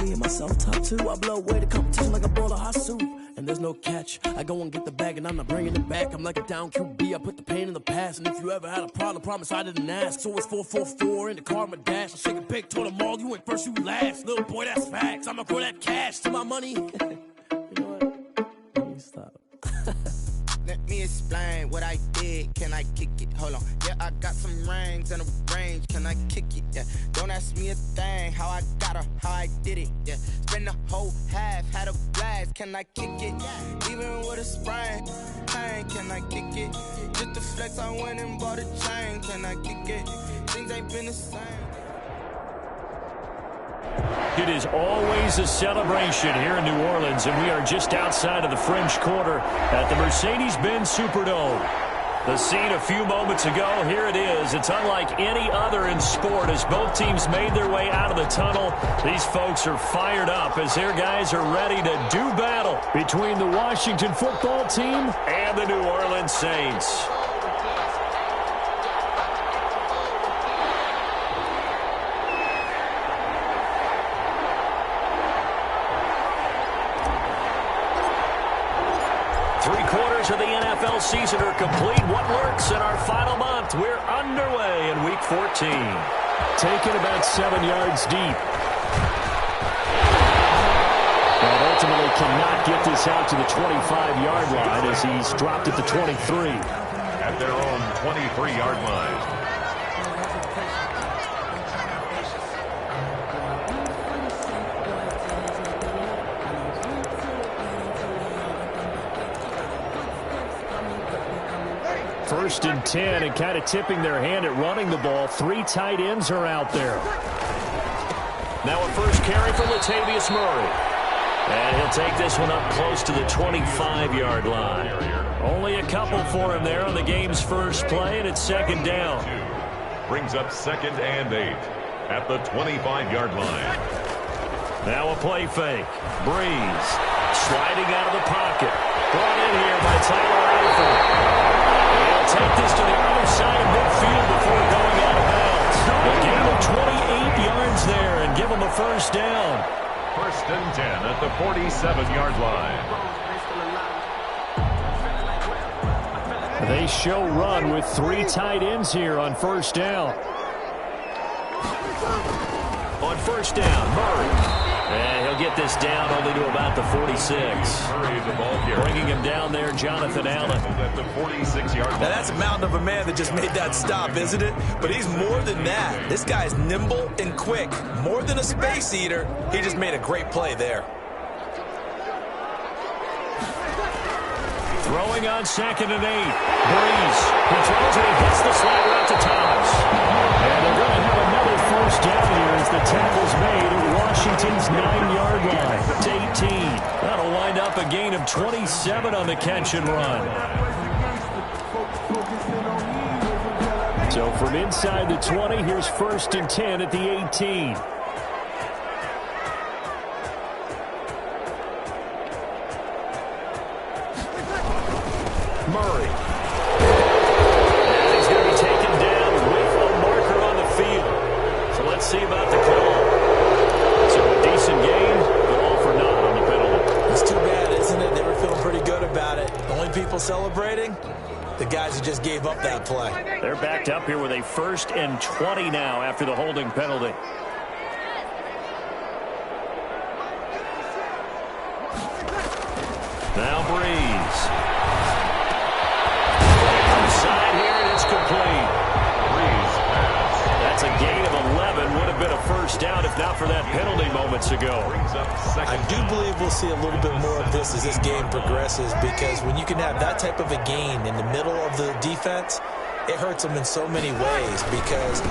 Me and myself top two, I blow away the competition like a bowl of hot soup. And there's no catch, I go and get the bag and I'm not bringing it back. I'm like a down QB, I put the pain in the past. And if you ever had a problem, promise I didn't ask. So it's 4-4-4 in the car, my dash. I shake a big, told them all, you went first, you last. Little boy, that's facts, I'ma grow that cash to my money. You know what? Let me stop. Let me explain what I did. Can I kick it? Hold on. Yeah, I got some rings and a range. Can I kick it? Yeah. Don't ask me a thing. How I got her, how I did it. Yeah. Spend the whole half, had a blast. Can I kick it? Even with a sprain. Pain, can I kick it? Just the flex, I went and bought a chain. Can I kick it? Things ain't been the same. It is always a celebration here in New Orleans, and we are just outside of the French Quarter at the Mercedes-Benz Superdome. The scene a few moments ago, here it is. It's unlike any other in sport as both teams made their way out of the tunnel. These folks are fired up as their guys are ready to do battle between the Washington football team and the New Orleans Saints. Three-quarters of the NFL season are complete. What works in our final month? We're underway in Week 14. Taken about 7 yards deep. And ultimately cannot get this out to the 25-yard line as he's dropped at the 23. At their own 23-yard line. First and 10, and kind of tipping their hand at running the ball. Three tight ends are out there. Now a first carry for Latavius Murray. And he'll take this one up close to the 25-yard line. Only a couple for him there on the game's first play, and it's second down. Brings up 2nd and 8 at the 25-yard line. Now a play fake. Breeze sliding out of the pocket. Brought in here by Tyler Eifert. He'll take this to the other side of midfield before going out of bounds. A gain of 28 yards there and give him a first down. First and 10 at the 47-yard line. They show run with three tight ends here on first down. On first down, Murray. And he'll get this down only to about the 46. Bringing him down there, Jonathan Allen. At the 46-yard line. Now that's a mountain of a man that just made that stop, isn't it? But he's more than that. This guy's nimble and quick. More than a space eater. He just made a great play there. Throwing on 2nd and 8. Breeze. He throws and he hits the slant route to Thomas. And they're going to have another first down here as the tackle's made at Washington's 9-yard line. It's 18. That'll wind up a gain of 27 on the catch and run. So from inside the 20, here's first and 10 at the 18. Murray. And he's going to be taken down with a marker on the field. So let's see about the call. So a decent game, but all for naught on the penalty. It's too bad, isn't it? They were feeling pretty good about it. The only people celebrating, the guys who just gave up that play. They're backed up here with a 1st and 20 now after the holding penalty. Now Breeze. Side here, and it's complete. Breeze. That's a gain of 11. Would have been a first down if not for that penalty moments ago. I do believe we'll see a little bit more of this as this game progresses, because when you can have that type of a gain in the middle of the defense, it hurts them in so many ways, because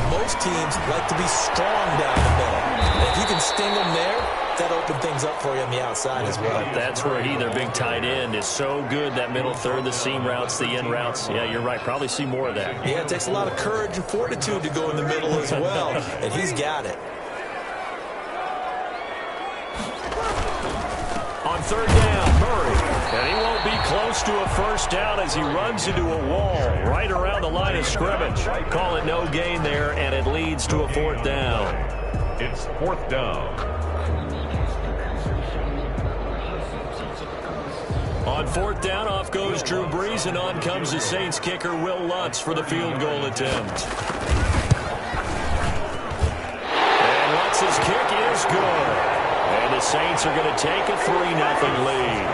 most teams like to be strong down the middle. And if you can sting them there, that open things up for you on the outside as well. That's where their big tight end, is so good, that middle third, the seam routes, the in routes. Yeah, you're right. Probably see more of that. Yeah, it takes a lot of courage and fortitude to go in the middle as well, and he's got it. On third down, Murray. And he won't be close to a first down as he runs into a wall right around the line of scrimmage. Call it no gain there, and it leads to a 4th down. It's 4th down. On fourth down, off goes Drew Brees, and on comes the Saints kicker, Will Lutz, for the field goal attempt. And Lutz's kick is good. And the Saints are going to take a 3-0 lead.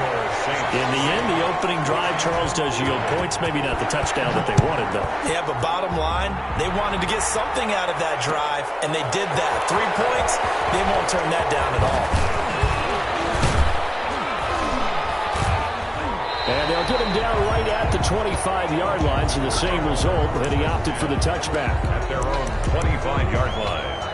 In the end, the opening drive, Charles, does yield points. Maybe not the touchdown that they wanted, though. Yeah, but bottom line, they wanted to get something out of that drive, and they did that. 3 points, they won't turn that down at all. And they'll get him down right at the 25-yard line, so the same result, and he opted for the touchback. At their own 25-yard line.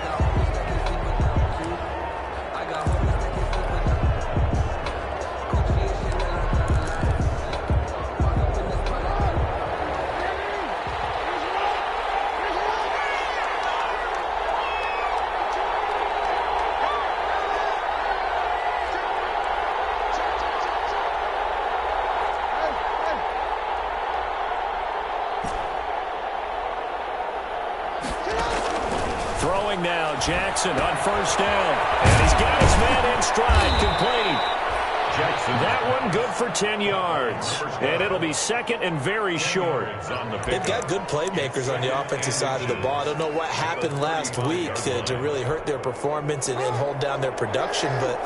Throwing now, Jackson on first down. And he's got his man in stride, complete. Jackson, that one good for 10 yards. And it'll be second and very short. They've got good playmakers on the offensive side of the ball. I don't know what happened last week to really hurt their performance and hold down their production, but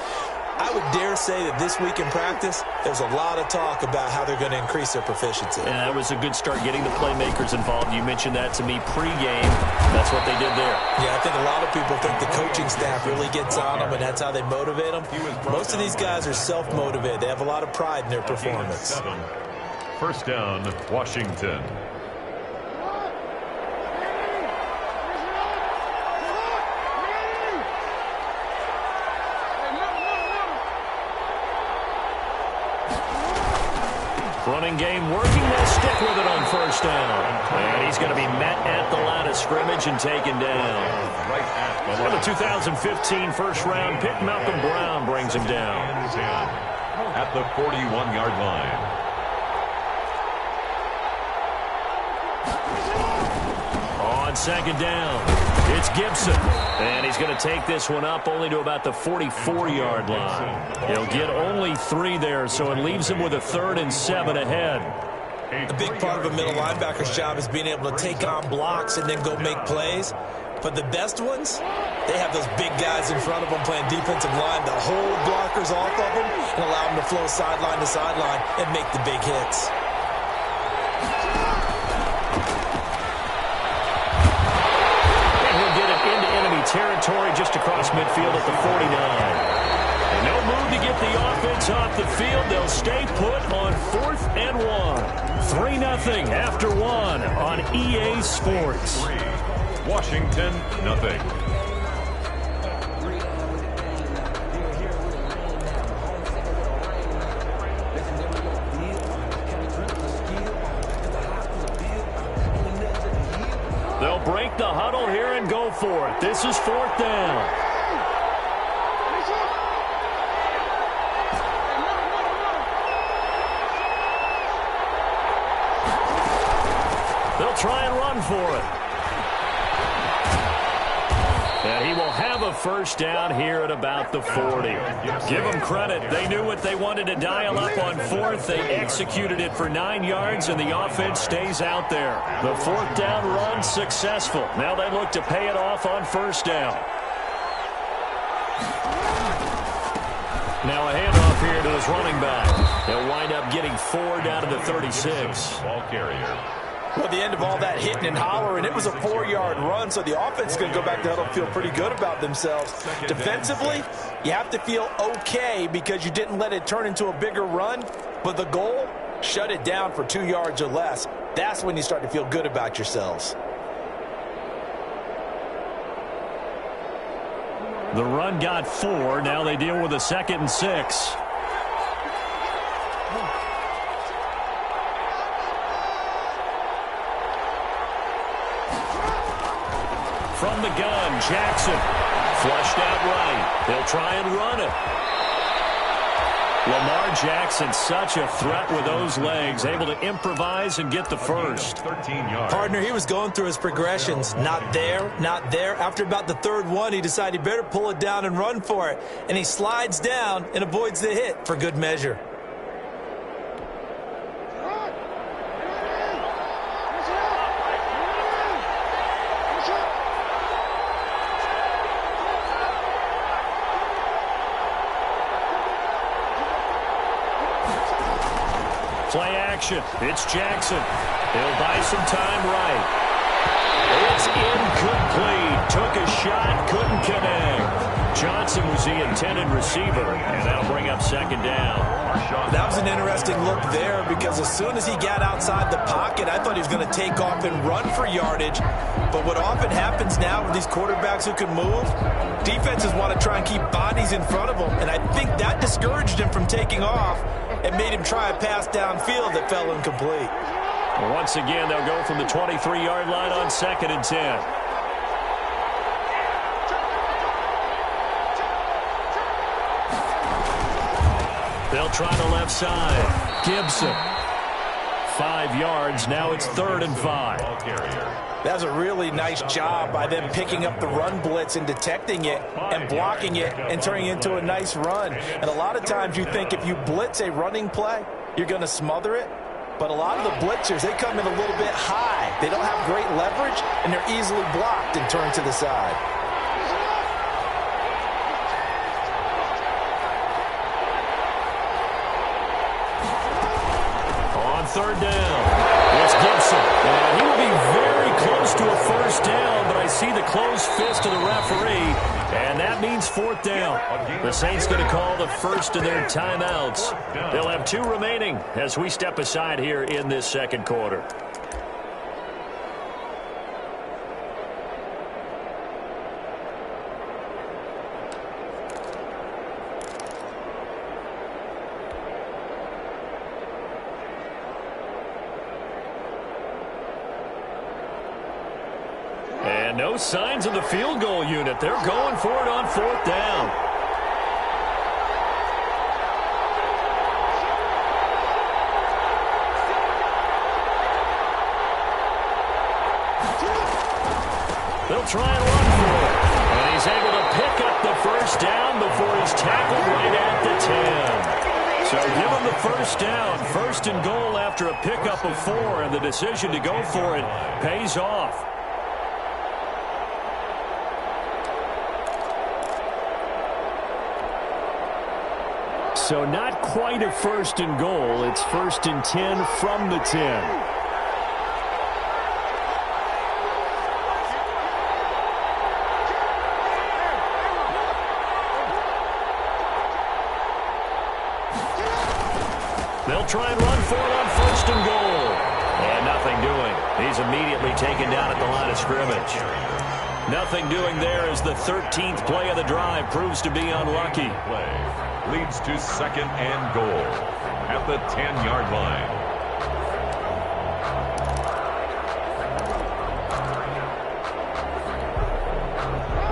I would dare say that this week in practice, there's a lot of talk about how they're going to increase their proficiency. And that was a good start, getting the playmakers involved. You mentioned that to me pregame. That's what they did there. Yeah, I think a lot of people think the coaching staff really gets on them, and that's how they motivate them. Most of these guys are self-motivated. They have a lot of pride in their performance. First down, Washington. Running game working. They'll stick with it on first down. And he's going to be met at the line of scrimmage and taken down. For the 2015 first-round pick, Malcolm Brown brings him down. At the 41-yard line. On second down, it's Gibson. And he's going to take this one up only to about the 44-yard line. He'll get only 3 there, so it leaves him with a 3rd and 7 ahead. A big part of a middle linebacker's job is being able to take on blocks and then go make plays. But the best ones, they have those big guys in front of them playing defensive line that hold blockers off of them and allow them to flow sideline to sideline and make the big hits. Territory just across midfield at the 49. And no move to get the offense off the field. They'll stay put on 4th and 1. 3-0 after 1 on EA Sports. Washington, nothing. They'll break the huddle here and go for it. This is 4th down. They'll try and run for it. And he will have a first down here at about the 40. Give them credit. They knew what they wanted to dial up on 4th. They executed it for 9 yards, and the offense stays out there. The 4th down run successful. Now they look to pay it off on first down. Now a handoff here to his running back. They'll wind up getting 4 down to the 36. Ball carrier. Well, the end of all that hitting and hollering, it was a 4-yard run, so the offense is going to go back to huddle and feel pretty good about themselves. Defensively, you have to feel okay because you didn't let it turn into a bigger run, but the goal, shut it down for 2 yards or less. That's when you start to feel good about yourselves. The run got 4. Now they deal with a 2nd and 6. From the gun, Jackson. Flushed out right. They'll try and run it. Lamar Jackson, such a threat with those legs, able to improvise and get the first. 13 yards. Partner, he was going through his progressions. Not there, not there. After about the 3rd one, he decided he better pull it down and run for it. And he slides down and avoids the hit for good measure. Play action. It's Jackson. He'll buy some time right. It's incomplete. Took a shot, couldn't connect. Johnson was the intended receiver, and that'll bring up second down. That was an interesting look there because as soon as he got outside the pocket, I thought he was going to take off and run for yardage. But what often happens now with these quarterbacks who can move, defenses want to try and keep bodies in front of them, and I think that discouraged him from taking off and made him try a pass downfield that fell incomplete. Once again, they'll go from the 23-yard line on 2nd and 10. They'll try the left side. Gibson. 5 yards. Now it's 3rd and 5. That's a really nice job by them picking up the run blitz and detecting it and blocking it and turning it into a nice run. And a lot of times you think if you blitz a running play, you're going to smother it. But a lot of the blitzers, they come in a little bit high. They don't have great leverage, and they're easily blocked and turned to the side. On 3rd down, it's Gibson. And he will be very close to a 1st down, but I see the closed fist of the referee, and that means 4th down. The Saints going to call the first of their timeouts. They'll have 2 remaining as we step aside here in this 2nd quarter. And no signs of the field goal unit. They're going for it on 4th down. They'll try and run for it. And he's able to pick up the 1st down before he's tackled right at the 10. So give him the 1st down. 1st and goal after a pickup of 4, and the decision to go for it pays off. So not quite a 1st and goal. It's 1st and 10 from the 10. They'll try and run for it on 1st and goal. And nothing doing. He's immediately taken down at the line of scrimmage. Nothing doing there as the 13th play of the drive proves to be unlucky. Leads to 2nd and goal at the 10-yard line.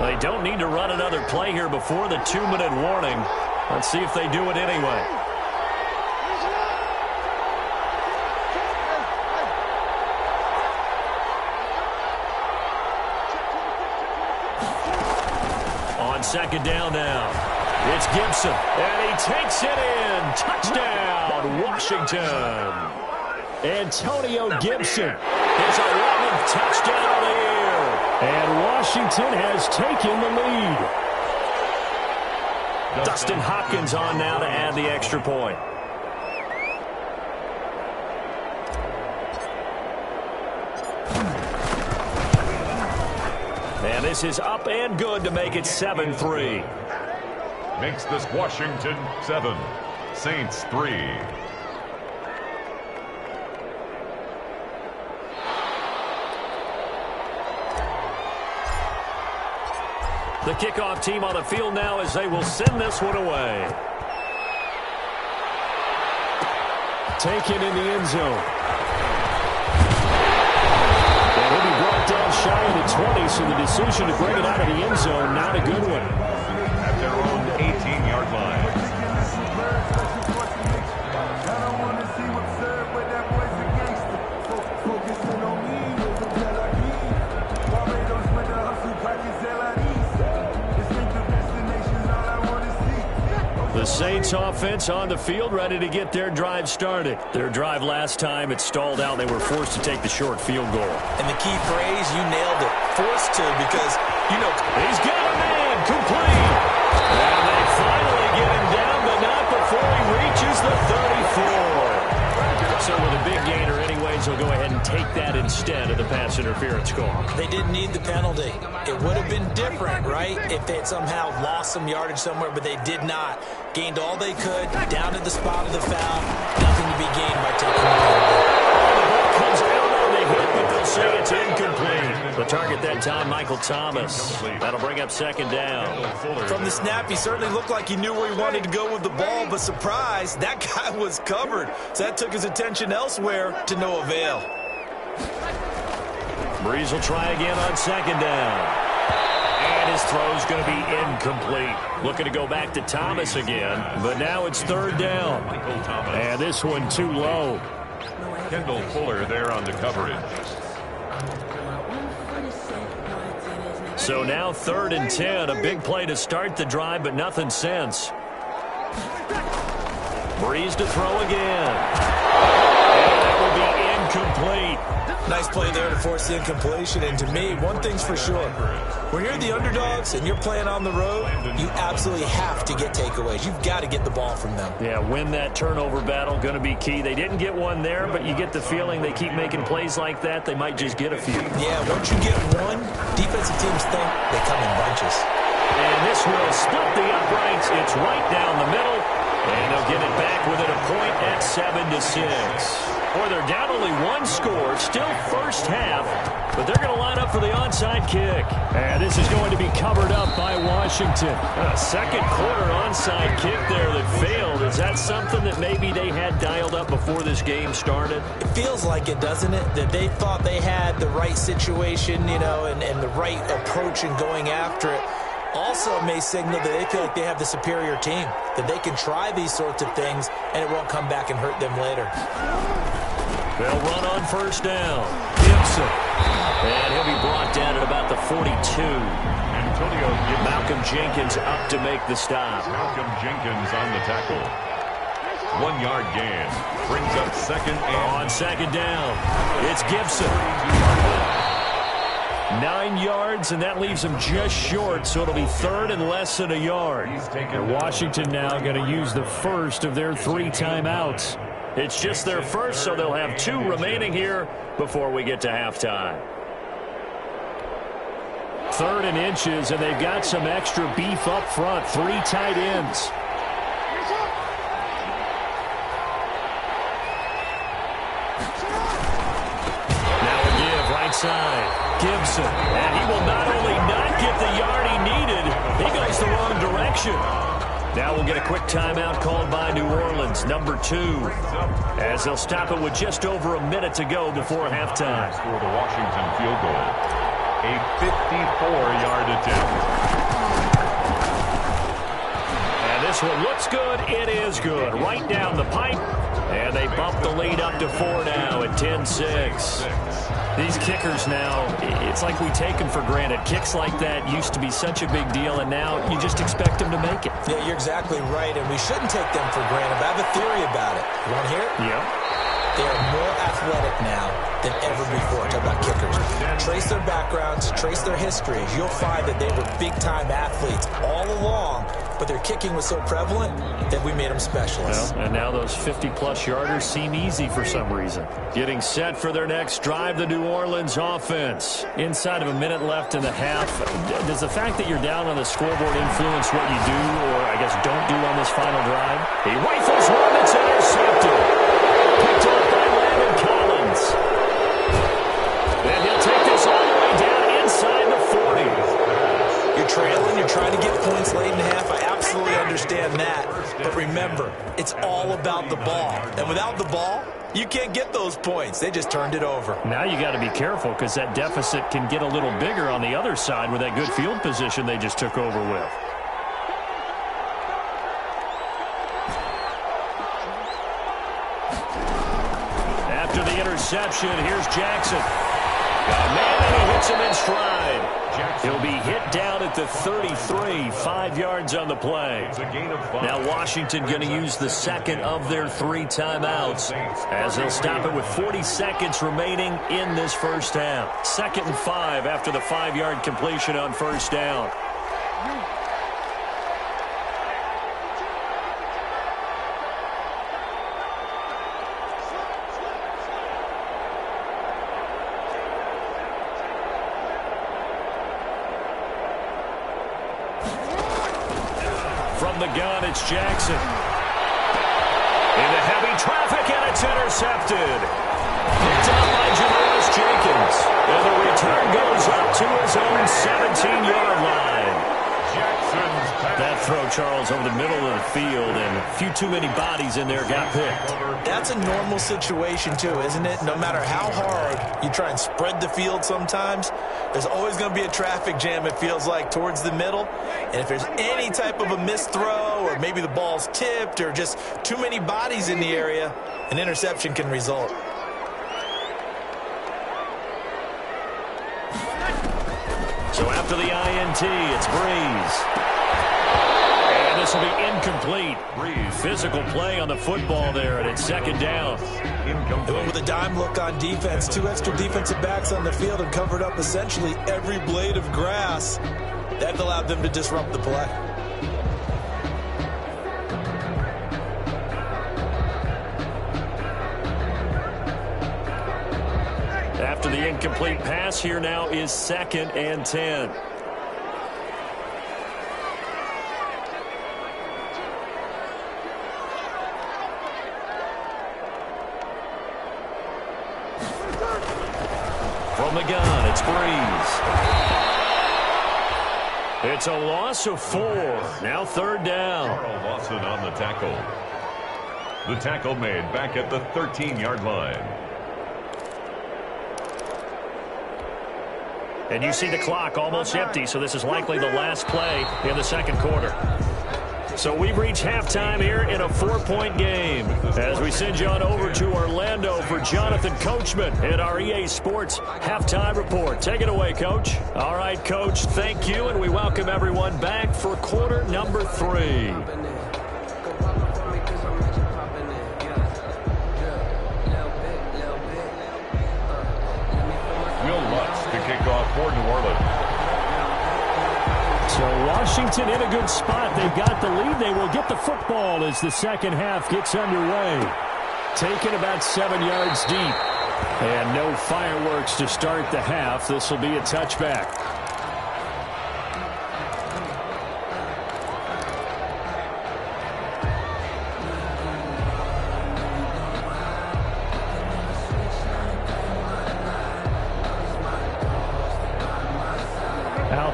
They don't need to run another play here before the 2-minute warning. Let's see if they do it anyway. On 2nd down now. It's Gibson, and he takes it in. Touchdown, Washington. Antonio Gibson, his 11th touchdown of the year. And Washington has taken the lead. Dustin Hopkins on now to add the extra point. And this is up and good to make it 7-3. Makes this Washington 7, Saints 3. The kickoff team on the field now as they will send this one away. Taken in the end zone. And he'll be brought down shy of the 20, so the decision to bring it out of the end zone, not a good one. At their own 18-yard line. The Saints offense on the field ready to get their drive started. Their drive last time, it stalled out. They were forced to take the short field goal. And the key phrase, you nailed it. Forced to, because, you know, he's got a man complete. And they finally get him down, but not before he reaches the 34. pass interference call. They didn't need the penalty. It would have been different, right, if they had somehow lost some yardage somewhere, but they did not. Gained all they could, down to the spot of the foul. Nothing to be gained by taking the penalty. The ball comes out on the hit, but they'll say it's incomplete. The target that time, Michael Thomas. That'll bring up second down. From the snap, he certainly looked like he knew where he wanted to go with the ball, but surprise, that guy was covered. So that took his attention elsewhere to no avail. Breeze will try again on second down. And his throw's going to be incomplete. Looking to go back to Thomas again, but now it's third down. And this one too low. Kendall Fuller there on the coverage. So now 3rd and 10. A big play to start the drive, but nothing since. Breeze to throw again. And that will be incomplete. Nice play there to force the incompletion. And to me, one thing's for sure. When you're the underdogs and you're playing on the road, you absolutely have to get takeaways. You've got to get the ball from them. Yeah, win that turnover battle, going to be key. They didn't get one there, but you get the feeling they keep making plays like that, they might just get a few. Yeah, once you get one, defensive teams think they come in bunches. And this will split the uprights. It's right down the middle. And they'll get it back within a point at 7-6. Or they're down only one score, still first half, but they're going to line up for the onside kick. And this is going to be covered up by Washington. A second quarter onside kick there that failed. Is that something that maybe they had dialed up before this game started? It feels like it, doesn't it? That they thought they had the right situation, you know, and the right approach in going after it. Also may signal that they feel like they have the superior team, that they can try these sorts of things and it won't come back and hurt them later. They'll run on first down. Gibson. And he'll be brought down at about the 42. Malcolm Jenkins up to make the stop. Malcolm Jenkins on the tackle. 1 yard gain. Brings up second and... On second down, it's Gibson. 9 yards, and that leaves him just short, so it'll be 3rd and less than a yard. And Washington now going to use the first of their 3 timeouts. It's just their first, so they'll have 2 remaining here before we get to halftime. 3rd and inches, and they've got some extra beef up front. 3 tight ends. Now a give right side. Gibson, and he will not only not get the yard he needed, he goes the wrong direction. Now we'll get a quick timeout called by New Orleans, number 2, as they'll stop it with just over a minute to go before halftime. For the Washington field goal, a 54-yard attempt. And this one looks good. It is good. Right down the pipe, and they bump the lead up to 4 now at 10-6. These kickers now, it's like we take them for granted. Kicks like that used to be such a big deal, and now you just expect them to make it. Yeah, you're exactly right, and we shouldn't take them for granted. But I have a theory about it. You want to hear it? Yeah. They are more athletic now than ever before. Talk about kickers. Trace their backgrounds, trace their histories. You'll find that they were big-time athletes all along, but their kicking was so prevalent that we made them specialists. Well, and now those 50-plus yarders seem easy for some reason. Getting set for their next drive, the New Orleans offense. Inside of a minute left in the half, does the fact that you're down on the scoreboard influence what you do, or I guess don't do on this final drive? He rifles one that's intercepted. Picked up by Landon Collins. And he'll take this all the way down inside the 40. You're trailing, you're trying to get points late in the half. I absolutely understand that. But remember, it's all about the ball. And without the ball, you can't get those points. They just turned it over. Now you got to be careful because that deficit can get a little bigger on the other side with that good field position they just took over with. After the interception, here's Jackson. Man, he hits him in stride. He'll be hit down at the 33, 5 yards on the play. Now Washington going to use the second of their 3 timeouts as they'll stop it with 40 seconds remaining in this first half. 2nd and 5 after the 5-yard completion on first down. the gun, it's Jackson. Into heavy traffic, and it's intercepted. Picked up by Janoris Jenkins. And the return goes up to his own 17-yard line. That throw, Charles, over the middle of the field, and a few too many bodies in there got picked. That's a normal situation, too, isn't it? No matter how hard you try and spread the field sometimes, there's always going to be a traffic jam, it feels like, towards the middle. And if there's any type of a missed throw, or maybe the ball's tipped, or just too many bodies in the area, an interception can result. So after the INT, it's Breeze. And this will be incomplete. Physical play on the football there, and it's second down. They went with a dime look on defense. 2 extra defensive backs on the field and covered up essentially every blade of grass. That allowed them to disrupt the play. After the incomplete pass, here now is 2nd and 10. From the gun, it's Breeze. It's a loss of 4. Now 3rd down. Carl Lawson on the tackle. The tackle made back at the 13-yard line. And you see the clock almost empty, so this is likely the last play in the second quarter. So we've reached halftime here in a 4-point game as we send you on over to Orlando for Jonathan Coachman at our EA Sports Halftime Report. Take it away, Coach. All right, Coach, thank you, and we welcome everyone back for quarter number 3. Kick off for New Orleans. So Washington in a good spot. They've got the lead. They will get the football as the second half gets underway. Taken about 7 yards deep. And no fireworks to start the half. This will be a touchback.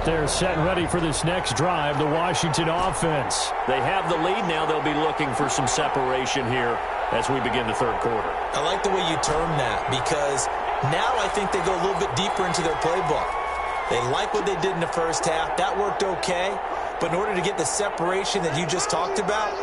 They're set and ready for this next drive, the Washington offense. They have the lead now. They'll be looking for some separation here as we begin the third quarter. I like the way you term that because now I think they go a little bit deeper into their playbook. They like what they did in the first half. That worked okay. But in order to get the separation that you just talked about,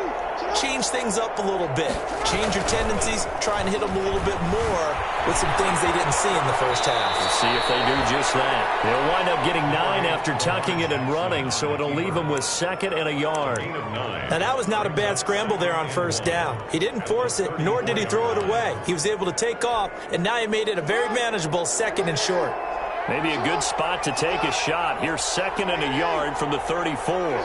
change things up a little bit. Change your tendencies. Try and hit them a little bit more with some things they didn't see in the first half. We'll see if they do just that. They'll wind up getting 9 after tucking it and running, so it'll leave them with 2nd and a yard. Now, that was not a bad scramble there on first down. He didn't force it, nor did he throw it away. He was able to take off, and now he made it a very manageable 2nd and short. Maybe a good spot to take a shot. Here's 2nd and a yard from the 34.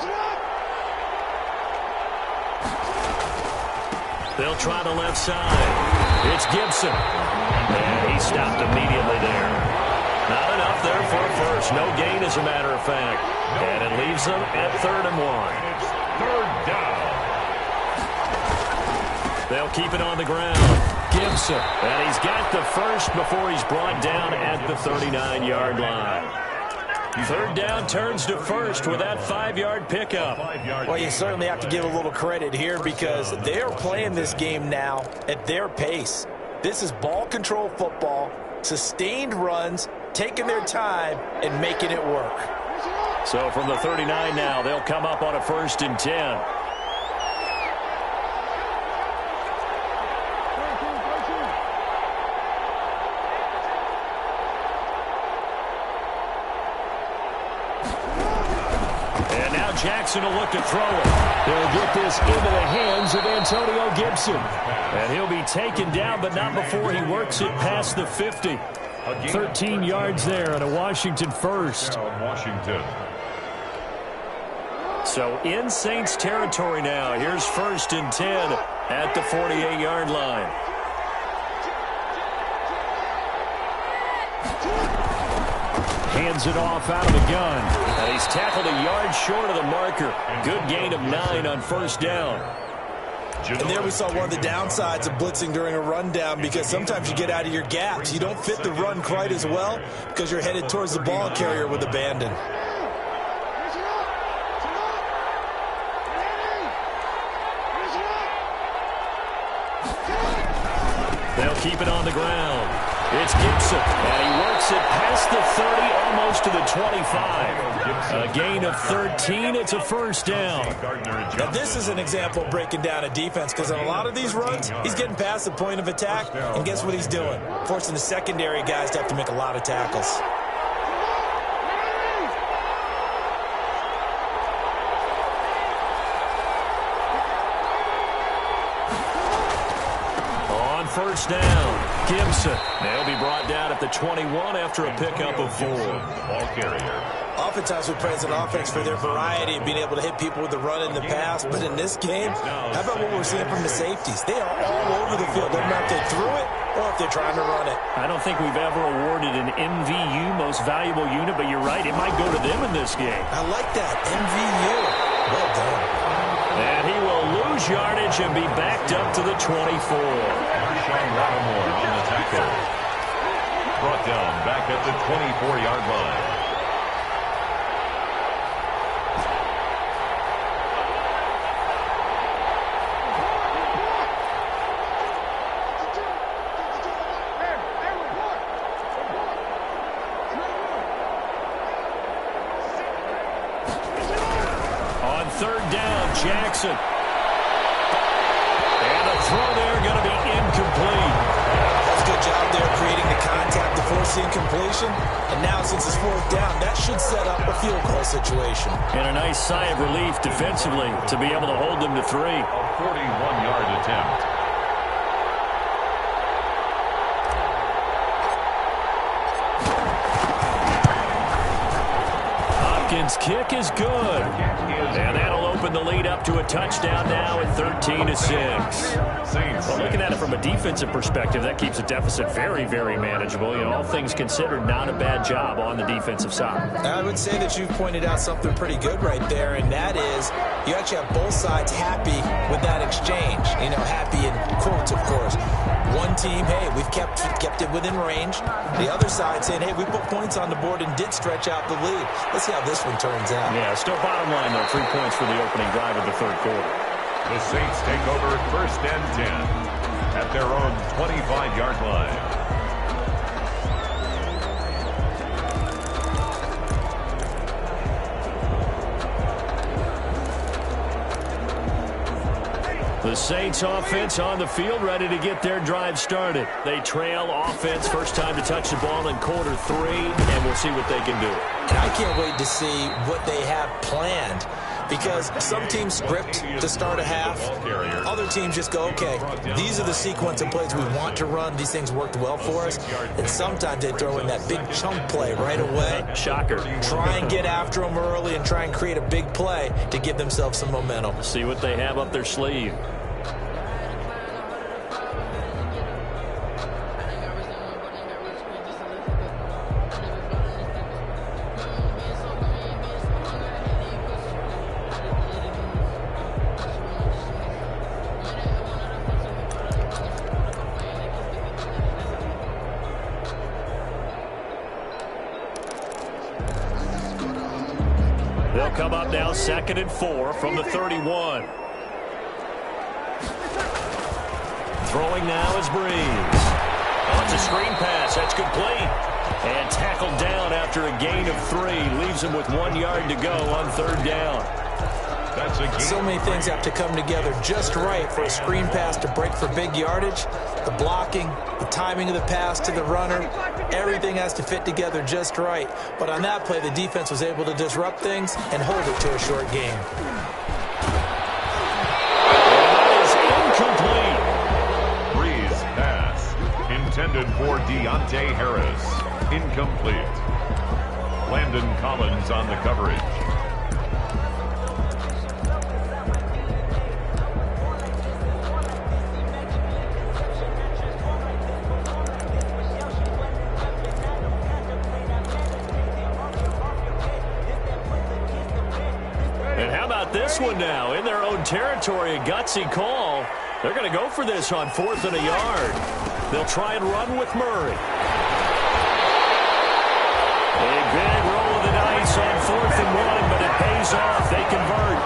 They'll try the left side. It's Gibson. And he stopped immediately there. Not enough there for a first. No gain, as a matter of fact. And it leaves them at 3rd and 1. It's 3rd down. They'll keep it on the ground. Gibson. And he's got the first before he's brought down at the 39-yard line. 3rd down turns to first with that 5-yard pickup. Well, you certainly have to give a little credit here because they're playing this game now at their pace. This is ball control football, sustained runs, taking their time, and making it work. So from the 39 now, they'll come up on a 1st and 10. Jackson will look to throw it. They'll get this into the hands of Antonio Gibson. And he'll be taken down, but not before he works it past the 50. 13 yards there and a Washington first. Washington. So in Saints territory now. Here's 1st and 10 at the 48-yard line. Hands it off out of the gun. And he's tackled a yard short of the marker. Good gain of 9 on first down. And there we saw one of the downsides of blitzing during a rundown, because sometimes you get out of your gaps. You don't fit the run quite as well because you're headed towards the ball carrier with abandon. They'll keep it on the ground. It's Gibson, and he works it past the 30, almost to the 25. A gain of 13. It's a first down. Now, this is an example of breaking down a defense, because on a lot of these runs, he's getting past the point of attack, and guess what he's doing? Forcing the secondary guys to have to make a lot of tackles. First down, Gibson. They'll be brought down at the 21 after a pickup of 4. Ball carrier. Oftentimes we praise an offense for their variety of being able to hit people with the run in the pass, but in this game, how about what we're seeing from the safeties? They are all over the field. Doesn't matter if they threw it or if they're trying to run it. I don't think we've ever awarded an MVU, most valuable unit, but you're right, it might go to them in this game. I like that, MVU. Well done. And he will lose yardage and be backed up to the 24. Lattimore on the tackle. Brought down back at the 24-yard line. On third down, Jackson. And the throw there going to be incomplete. That's a good job there creating the contact to force the incompletion. And now since it's fourth down, that should set up a field goal situation. And a nice sigh of relief defensively to be able to hold them to 3. A 41-yard attempt. Hopkins' kick is good. And that'll open the lead up to a touchdown now at 13-6. Well, looking at it from a defensive perspective, that keeps the deficit very, very manageable. You know, all things considered, not a bad job on the defensive side. I would say that you've pointed out something pretty good right there, and that is you actually have both sides happy with that exchange. You know, happy in quotes, of course. One team, hey, we've kept it within range. The other side saying, hey, we put points on the board and did stretch out the lead. Let's see how this one turns out. Yeah, still bottom line, though, 3 points for the opening drive of the third quarter. The Saints take over at 1st and 10 at their own 25-yard line. The Saints offense on the field, ready to get their drive started. They trail offense, first time to touch the ball in quarter 3, and we'll see what they can do. And I can't wait to see what they have planned, because some teams script to start a half. Other teams just go, okay, these are the sequence of plays we want to run. These things worked well for us. And sometimes they throw in that big chunk play right away. Shocker. Try and get after them early and try and create a big play to give themselves some momentum. See what they have up their sleeve. They'll come up now 2nd and 4 from the 31. Throwing now is Breeze. Oh, it's a screen pass. That's complete. And tackled down after a gain of 3. Leaves him with 1 yard to go on third down. So many things have to come together just right for a screen pass to break for big yardage. The blocking, the timing of the pass to the runner, everything has to fit together just right. But on that play, the defense was able to disrupt things and hold it to a short game. That is incomplete. Breeze pass intended for Deontay Harris. Incomplete. Landon Collins on the coverage. about this one now? In their own territory, a gutsy call. They're going to go for this on 4th and a yard. They'll try and run with Murray. A big roll of the dice on 4th and 1, but it pays off. They convert.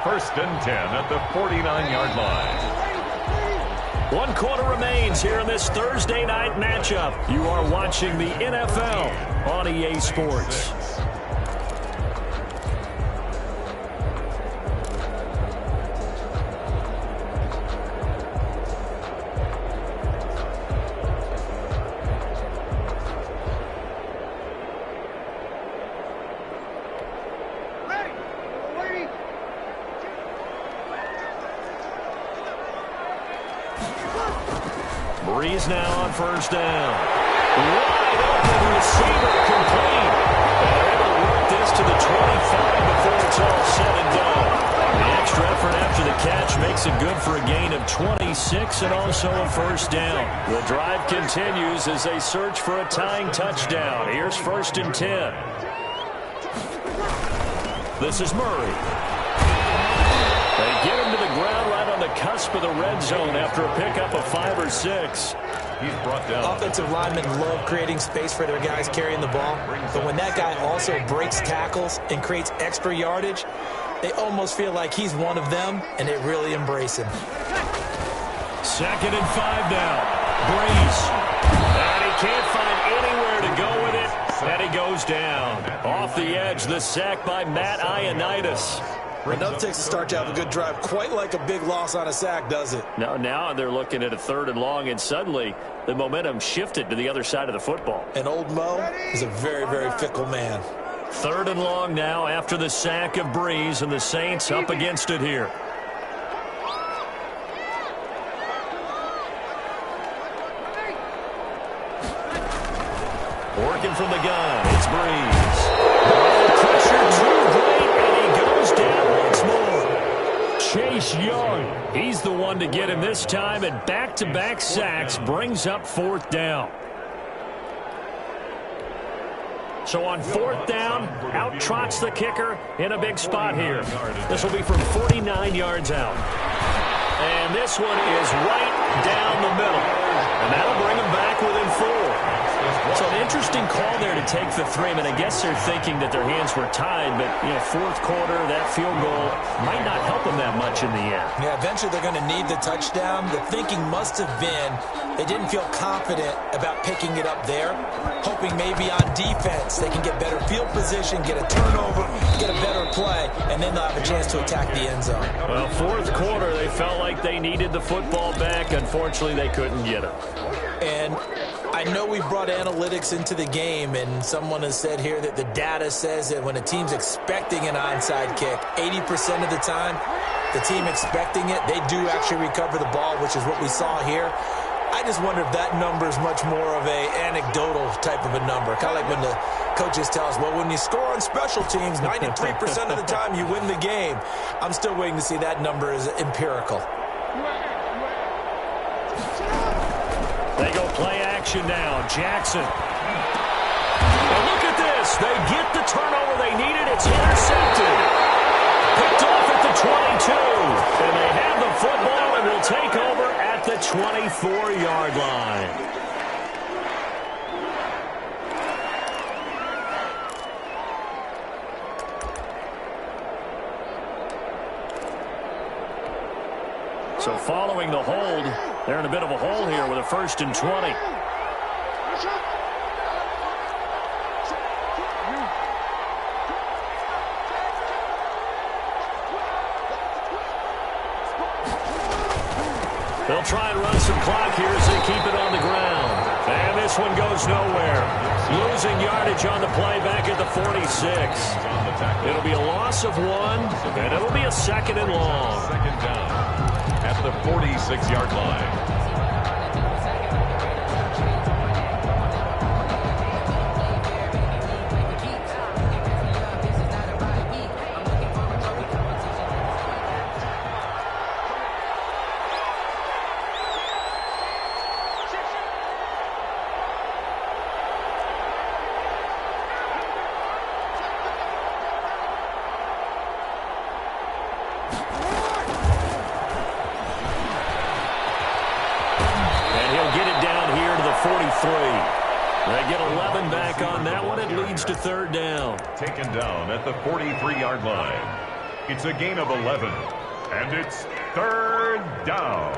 1st and 10 at the 49-yard line. 1 quarter remains here in this Thursday night matchup. You are watching the NFL on EA Sports. Breeze now on 1st down. Wide open receiver complete. And they're able to work this to the 25 before it's all said and done. The extra effort after the catch makes it good for a gain of 26 and also a 1st down. The drive continues as they search for a tying touchdown. Here's 1st and 10. This is Murray. They get him to the ground right on the cusp of the red zone after a pickup of 5 or 6. He's brought down. Offensive linemen love creating space for their guys carrying the ball, but when that guy also breaks tackles and creates extra yardage, they almost feel like he's one of them, and they really embrace him. 2nd and 5 now. Breeze. And he can't find anywhere to go with it, and he goes down. Off the edge, the sack by Matt Ioannidis. It doesn't take a start to have a good drive, quite like a big loss on a sack, does it? Now they're looking at a 3rd and long, and suddenly the momentum shifted to the other side of the football. And old Mo is a very, very fickle man. 3rd and long now after the sack of Breeze, and the Saints up against it here. Working from the gun, it's Breeze. Pressure too great, and he goes down once more. Chase Young, he's the one to get him this time, and back-to-back sacks brings up 4th down. So on 4th down, out trots the kicker in a big spot here. This will be from 49 yards out. And this one is right down the middle. And that'll bring him back within 4. So an interesting call there to take the 3. I mean, I guess they're thinking that their hands were tied, but, 4th quarter, that field goal might not help them that much in the end. Yeah, eventually they're going to need the touchdown. The thinking must have been they didn't feel confident about picking it up there, hoping maybe on defense they can get better field position, get a turnover, get a better play, and then they'll have a chance to attack the end zone. Well, 4th quarter, they felt like they needed the football back. Unfortunately, they couldn't get it. And I know we brought analytics into the game, and someone has said here that the data says that when a team's expecting an onside kick, 80% of the time, the team expecting it, they do actually recover the ball, which is what we saw here. I just wonder if that number is much more of a anecdotal type of a number. Kind of like when the coaches tell us, well, when you score on special teams, 93% of the time you win the game. I'm still waiting to see that number is empirical. They go play action now. Jackson. Well, look at this. They get the turnover they needed. It's intercepted. Picked off at the 22. And they have the football and will take over at the 24-yard line. So following the hold, they're in a bit of a hole here with a 1st and 20. They'll try and run some clock here as they keep it on the ground. And this one goes nowhere. Losing yardage on the play back at the 46. It'll be a loss of 1, and it'll be a 2nd and long. 2nd down at the 46-yard line. And he'll get it down here to the 43. They get 11 back on that one. It leads to third down. Taken down at the 43-yard line. It's a gain of 11, and it's third down.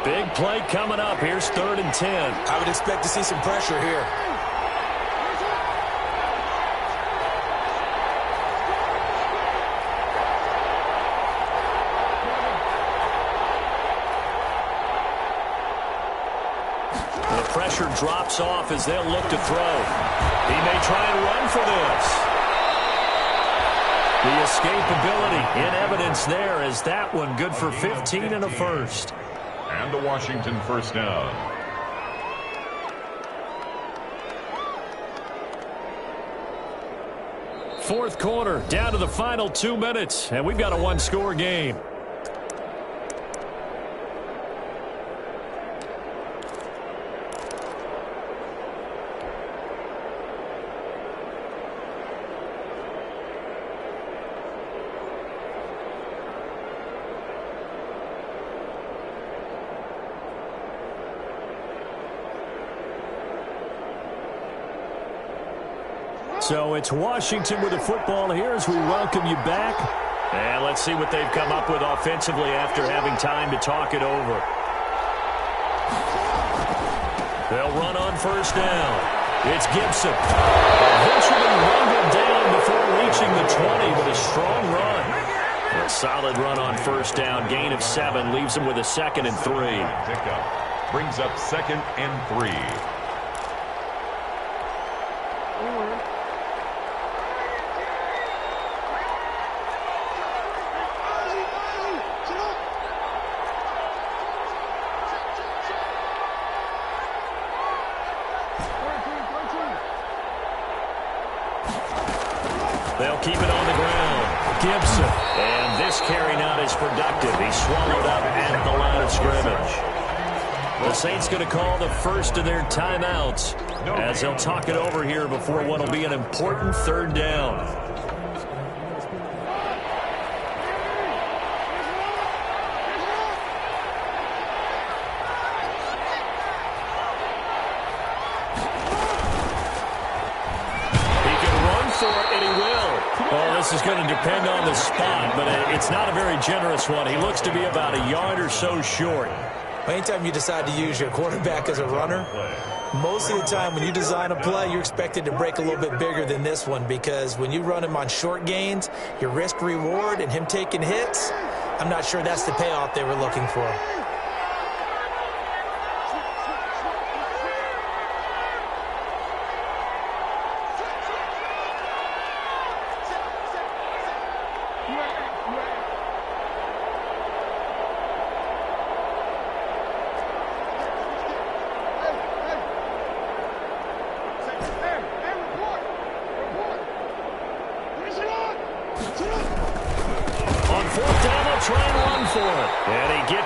Big play coming up. Here's 3rd and 10. I would expect to see some pressure here. The pressure drops off as they'll look to throw. He may try and run for this. The escapability in evidence there as that one good for 15 and a first. And the Washington first down. Fourth quarter, down to the final 2 minutes, and we've got a one-score game. So it's Washington with the football here as we welcome you back. And let's see what they've come up with offensively after having time to talk it over. They'll run on first down. It's Gibson. Eventually wrangled down before reaching the 20, but a strong run. A solid run on first down. Gain of 7 leaves them with a 2nd and 3. Pickup brings up 2nd and 3. They'll keep it on the ground. Gibson. And this carry not as productive. He's swallowed up at the line of scrimmage. The Saints going to call the first of their timeouts as they'll talk it over here before what will be an important third down. Well, this is going to depend on the spot, but it's not a very generous one. He looks to be about a yard or so short. Anytime you decide to use your quarterback as a runner, most of the time when you design a play, you're expected to break a little bit bigger than this one, because when you run him on short gains, your risk-reward and him taking hits, I'm not sure that's the payoff they were looking for.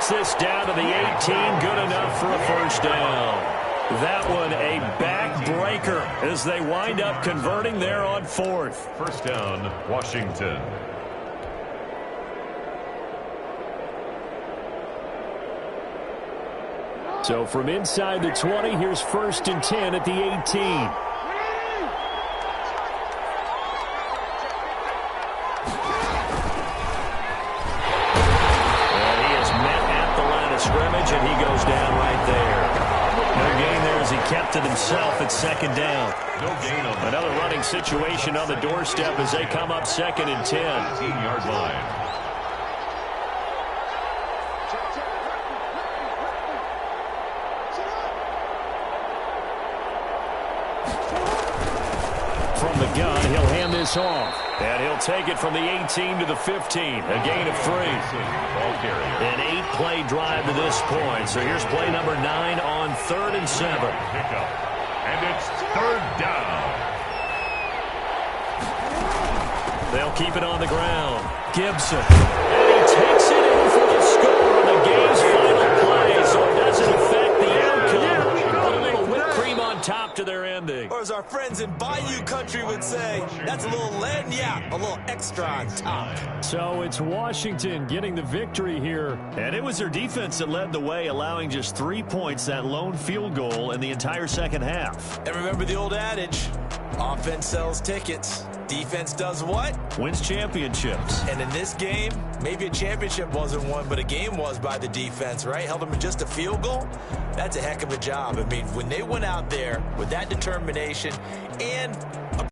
This down to the 18, good enough for a first down. That one a back-breaker as they wind up converting there on 4th. First down, Washington. So from inside the 20, here's 1st and 10 at the 18. And he goes down right there. No gain there as he kept it himself at 2nd down. No gain on another running situation on the doorstep as they come up 2nd and 10. 18-yard line. From the gun, he'll hand this off. And he'll take it from the 18 to the 15. A gain of 3. An 8-play drive to this point. So here's play number 9 on 3rd and 7. Pickup. And it's 3rd down. They'll keep it on the ground. Gibson. And he takes it in for the outstanding. Or as our friends in Bayou country would say, that's a little lagniappe, a little extra on top. So it's Washington getting the victory here. And it was their defense that led the way, allowing just 3 points, that lone field goal in the entire second half. And remember the old adage, offense sells tickets. Defense does what? Wins championships. And in this game, maybe a championship wasn't won, but a game was by the defense, right? Held them to just a field goal. That's a heck of a job. I mean, when they went out there with that determination and a